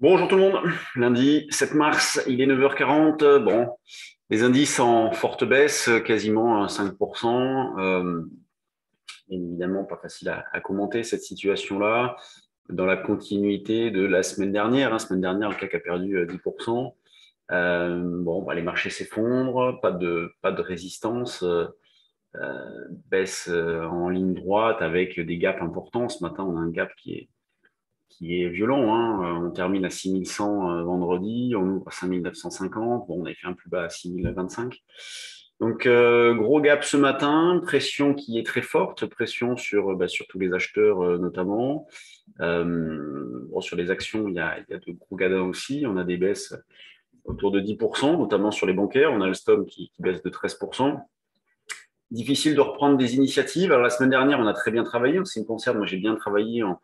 Bonjour tout le monde, lundi 7 mars, il est 9h40. Bon, les indices en forte baisse, quasiment 5%. Évidemment, pas facile à commenter cette situation-là. Dans la continuité de la semaine dernière, semaine dernière, le CAC a perdu 10%. Bon, bah, les marchés s'effondrent, pas de résistance, baisse en ligne droite avec des gaps importants. Ce matin, on a un gap qui est violent, hein. On termine à 6100 vendredi, on ouvre à 5950. Bon, on avait fait un plus bas à 6025. Donc, gros gap ce matin, pression qui est très forte, pression sur tous les acheteurs notamment. Bon, sur les actions, il y a de gros gains aussi. On a des baisses autour de 10%, notamment sur les bancaires. On a le Alstom qui baisse de 13%. Difficile de reprendre des initiatives. Alors, la semaine dernière, on a très bien travaillé. En ce qui me concerne, moi, j'ai bien travaillé en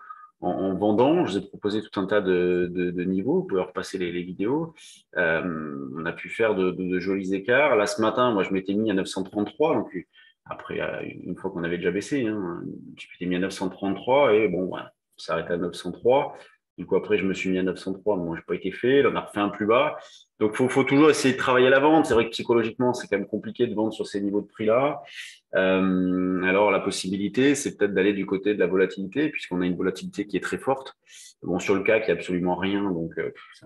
vendant. Je vous ai proposé tout un tas de niveaux. Vous pouvez repasser les vidéos. On a pu faire de jolis écarts. Là, ce matin, moi, je m'étais mis à 933. Donc, après, une fois qu'on avait déjà baissé, je m'étais mis à 933 et bon, voilà, on s'arrête à 903. Du coup, après, je me suis mis à 903, mais moi, je n'ai pas été fait. Là, on a refait un plus bas. Donc, faut toujours essayer de travailler à la vente. C'est vrai que psychologiquement, c'est quand même compliqué de vendre sur ces niveaux de prix-là. Alors, la possibilité, c'est peut-être d'aller du côté de la volatilité, puisqu'on a une volatilité qui est très forte. Bon, sur le CAC, il n'y a absolument rien, donc c'est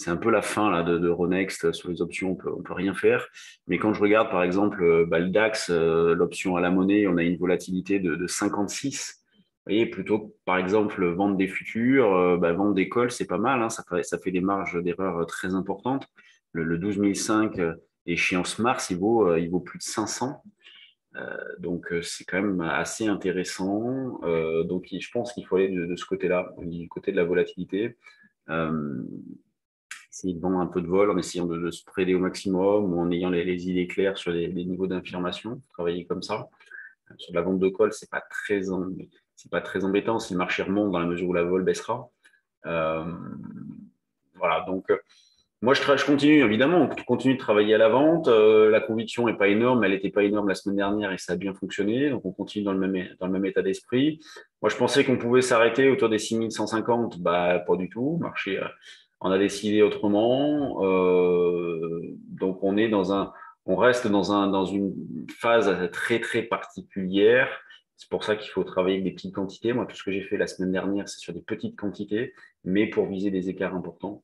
un peu la fin là, de Ronext. Sur les options, on peut rien faire. Mais quand je regarde, par exemple, le DAX, l'option à la monnaie, on a une volatilité de 56. Vous voyez, plutôt que, par exemple, vendre des futurs, vendre des calls, c'est pas mal, hein, ça fait des marges d'erreur très importantes. Le 12005 échéance mars, il vaut plus de 500. Donc, c'est quand même assez intéressant. Donc, je pense qu'il faut aller de ce côté-là, du côté de la volatilité. Euh, Essayer de vendre un peu de vol en essayant de se spreader au maximum ou en ayant les idées claires sur les niveaux d'information. Travailler comme ça. Sur la vente de call, c'est pas très embêtant si le marché remonte dans la mesure où la vol baissera. Euh, voilà, donc moi, je continue, évidemment, on continue de travailler à la vente. La conviction n'est pas énorme, elle n'était pas énorme la semaine dernière et ça a bien fonctionné. Donc, on continue dans le même état d'esprit. Moi, je pensais qu'on pouvait s'arrêter autour des 6150. Bah, pas du tout. Le marché en a décidé autrement. Donc, on reste dans une phase très, très particulière. C'est pour ça qu'il faut travailler avec des petites quantités. Moi, tout ce que j'ai fait la semaine dernière, c'est sur des petites quantités, mais pour viser des écarts importants.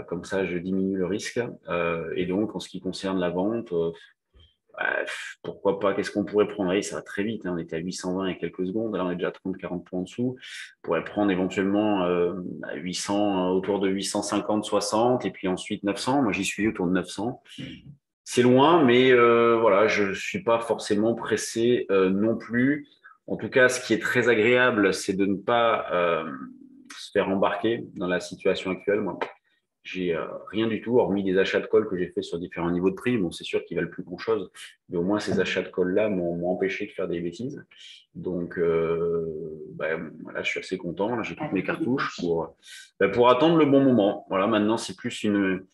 Comme ça, je diminue le risque. Et donc, en ce qui concerne la vente, pourquoi pas, qu'est-ce qu'on pourrait prendre? Ça va très vite, hein. On était à 820 il y a quelques secondes, là on est déjà à 30-40 points en dessous. On pourrait prendre éventuellement à 800, autour de 850, 60, et puis ensuite 900. Moi, j'y suis autour de 900. C'est loin, mais voilà, je ne suis pas forcément pressé non plus. En tout cas, ce qui est très agréable, c'est de ne pas se faire embarquer dans la situation actuelle. Moi, j'ai rien du tout, hormis des achats de colle que j'ai fait sur différents niveaux de prix. Bon, c'est sûr qu'ils valent plus grand-chose, mais au moins ces achats de colle-là m'ont empêché de faire des bêtises. Donc, voilà, je suis assez content. Là, j'ai toutes mes cartouches pour attendre le bon moment. Voilà, maintenant, c'est plus une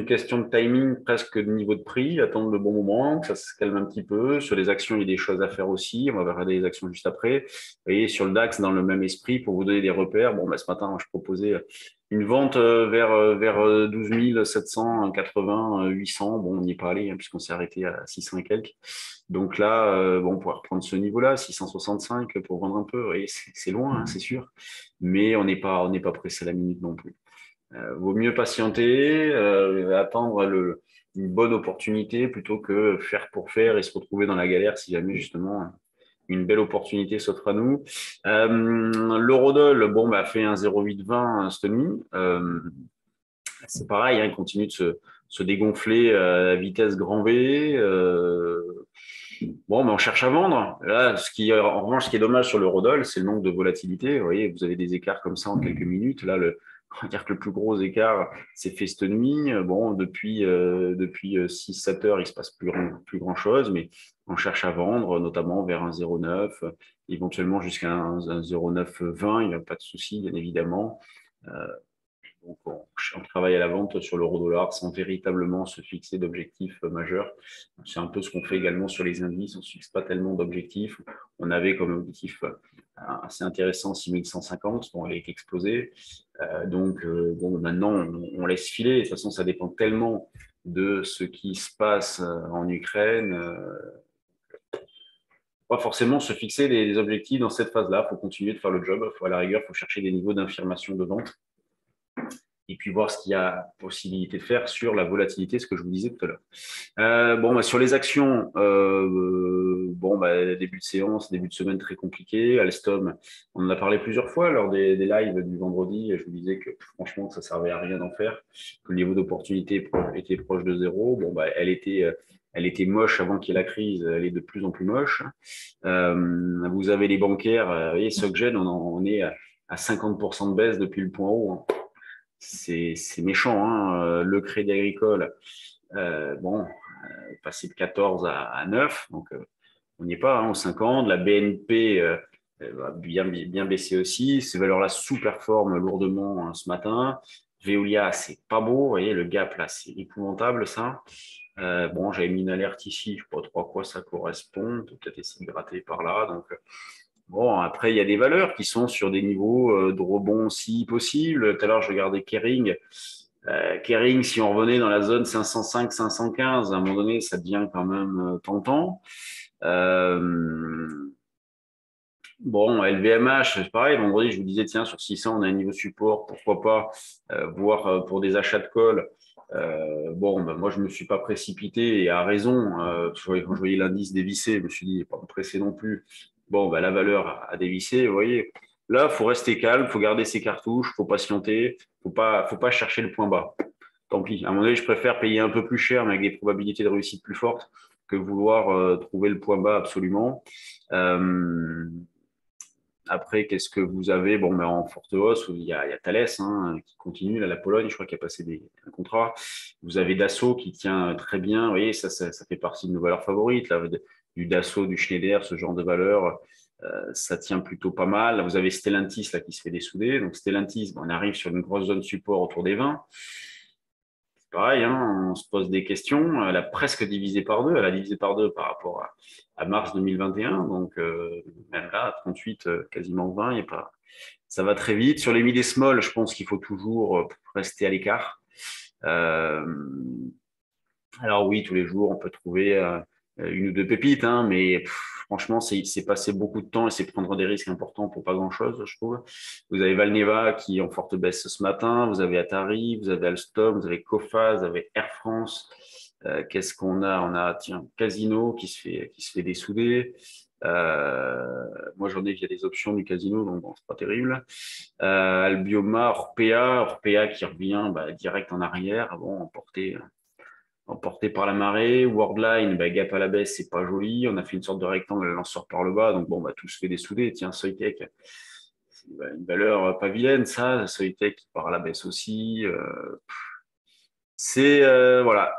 question de timing presque que de niveau de prix. Attendre le bon moment, que ça se calme un petit peu. Sur les actions, il y a des choses à faire aussi. On va regarder les actions juste après. Vous voyez, sur le DAX, dans le même esprit, pour vous donner des repères. Bon, ce matin, je proposais une vente vers 12 780, 800. Bon, on n'y est pas allé, hein, puisqu'on s'est arrêté à 600 et quelques. Donc là, bon, on pourrait reprendre ce niveau-là, 665 pour vendre un peu. Oui, c'est loin, hein, c'est sûr. Mais on n'est pas pressé à la minute non plus. Vaut mieux patienter, attendre une bonne opportunité plutôt que faire pour faire et se retrouver dans la galère si jamais justement une belle opportunité s'offre à nous. L'eurodoll, bon, fait un 0,820 cette nuit. C'est pareil, hein, il continue de se dégonfler à vitesse grand V. Bon, mais on cherche à vendre. Là, en revanche, ce qui est dommage sur l'eurodoll, c'est le nombre de volatilité. Vous voyez, vous avez des écarts comme ça en quelques minutes. Là, on va dire que le plus gros écart s'est fait cette nuit. Bon, depuis 6-7 heures, il se passe plus grand-chose, mais on cherche à vendre, notamment vers un 0,9, éventuellement jusqu'à un 0,920. Il n'y a pas de souci, bien évidemment. Donc, on travaille à la vente sur l'euro-dollar sans véritablement se fixer d'objectifs majeurs. C'est un peu ce qu'on fait également sur les indices. On ne se fixe pas tellement d'objectifs. On avait comme objectif assez intéressant 6150. Bon, elle a été explosée. Bon, maintenant, on laisse filer. De toute façon, ça dépend tellement de ce qui se passe en Ukraine. Pas forcément se fixer des objectifs dans cette phase-là. Il faut continuer de faire le job. À la rigueur, il faut chercher des niveaux d'infirmation de vente et puis voir ce qu'il y a possibilité de faire sur la volatilité, ce que je vous disais tout à l'heure. Sur les actions, début de séance, début de semaine très compliqué. Alstom, on en a parlé plusieurs fois lors des lives du vendredi. Je vous disais que franchement, ça servait à rien d'en faire, que le niveau d'opportunité était proche de zéro. Elle était moche avant qu'il y ait la crise, elle est de plus en plus moche. Vous avez les bancaires, vous voyez, SocGen, on est à 50% de baisse depuis le point haut. Hein. C'est méchant, hein. Le Crédit Agricole, passé de 14 à 9, donc on n'y est pas, hein, au 50. La BNP va bien baissé aussi. Ces valeurs-là sous-performent lourdement, hein, ce matin. Veolia, c'est pas beau, vous voyez, le gap là, c'est épouvantable ça. J'avais mis une alerte ici, je ne sais pas trop à quoi ça correspond, peut-être essayer de gratter par là. Donc, après, il y a des valeurs qui sont sur des niveaux de rebond si possible. Tout à l'heure, je regardais Kering. Kering, si on revenait dans la zone 505-515, à un moment donné, ça devient quand même tentant. LVMH, c'est pareil. Vendredi, je vous disais, tiens, sur 600, on a un niveau support, pourquoi pas voir pour des achats de call. Moi, je ne me suis pas précipité et à raison. Quand je voyais l'indice dévissé, je me suis dit, pas me presser non plus. La valeur a dévissé, vous voyez. Là, il faut rester calme, il faut garder ses cartouches, il faut patienter, il ne faut pas chercher le point bas. Tant pis. À un moment donné, je préfère payer un peu plus cher, mais avec des probabilités de réussite plus fortes, que vouloir trouver le point bas absolument. Après, qu'est-ce que vous avez en forte hausse, il y a Thales, hein, qui continue, là, la Pologne, je crois qu'il a passé un contrat. Vous avez Dassault qui tient très bien. Vous voyez, ça fait partie de nos valeurs favorites, là, du Dassault, du Schneider, ce genre de valeurs. Ça tient plutôt pas mal. Là, vous avez Stellantis là, qui se fait dessouder. Donc Stellantis, on arrive sur une grosse zone support autour des 20. C'est pareil, hein, on se pose des questions. Elle a presque divisé par deux. Elle a divisé par deux par rapport à mars 2021. Donc, même là, 38, quasiment 20, il y a pas... ça va très vite. Sur les mid et small, je pense qu'il faut toujours rester à l'écart. Alors oui, tous les jours, on peut trouver une ou deux pépites, hein, mais franchement, c'est passer beaucoup de temps et c'est prendre des risques importants pour pas grand-chose, je trouve. Vous avez Valneva qui est en forte baisse ce matin, vous avez Atari, vous avez Alstom, vous avez Coface, vous avez Air France. Qu'est-ce qu'on a? On a Casino qui se fait dessouder. Moi, j'en ai via des options du Casino, donc c'est pas terrible. Albioma, Orpea qui revient direct en arrière, emporté par la marée. Worldline, gap à la baisse, c'est pas joli. On a fait une sorte de rectangle, elle en sort par le bas. Donc, tout se fait dessouder. Tiens, Soitec, c'est une valeur pas vilaine, ça. Soitec qui part à la baisse aussi. C'est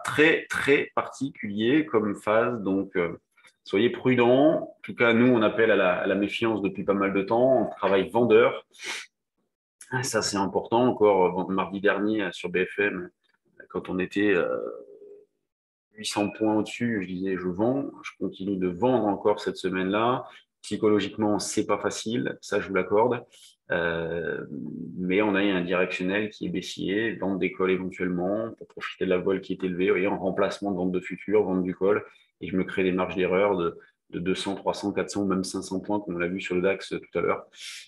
très, très particulier comme phase. Donc, soyez prudents. En tout cas, nous, on appelle à la méfiance depuis pas mal de temps. On travaille vendeur. Ça, c'est important. Encore mardi dernier sur BFM, quand on était 800 points au-dessus, je disais je vends, je continue de vendre encore cette semaine-là. Psychologiquement, c'est pas facile, ça je vous l'accorde. Mais on a un directionnel qui est baissier, vente des calls éventuellement pour profiter de la vol qui est élevée, vous voyez, en remplacement de vente de futur, vente du call, et je me crée des marges d'erreur de 200, 300, 400, même 500 points, comme on l'a vu sur le DAX tout à l'heure.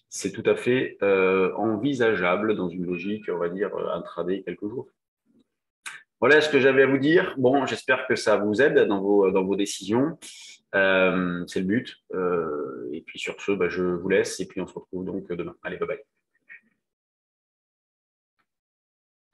C'est tout à fait envisageable dans une logique, on va dire, intraday quelques jours. Voilà ce que j'avais à vous dire. Bon, j'espère que ça vous aide dans vos décisions. C'est le but. Et puis sur ce, je vous laisse et puis on se retrouve donc demain. Allez, bye bye.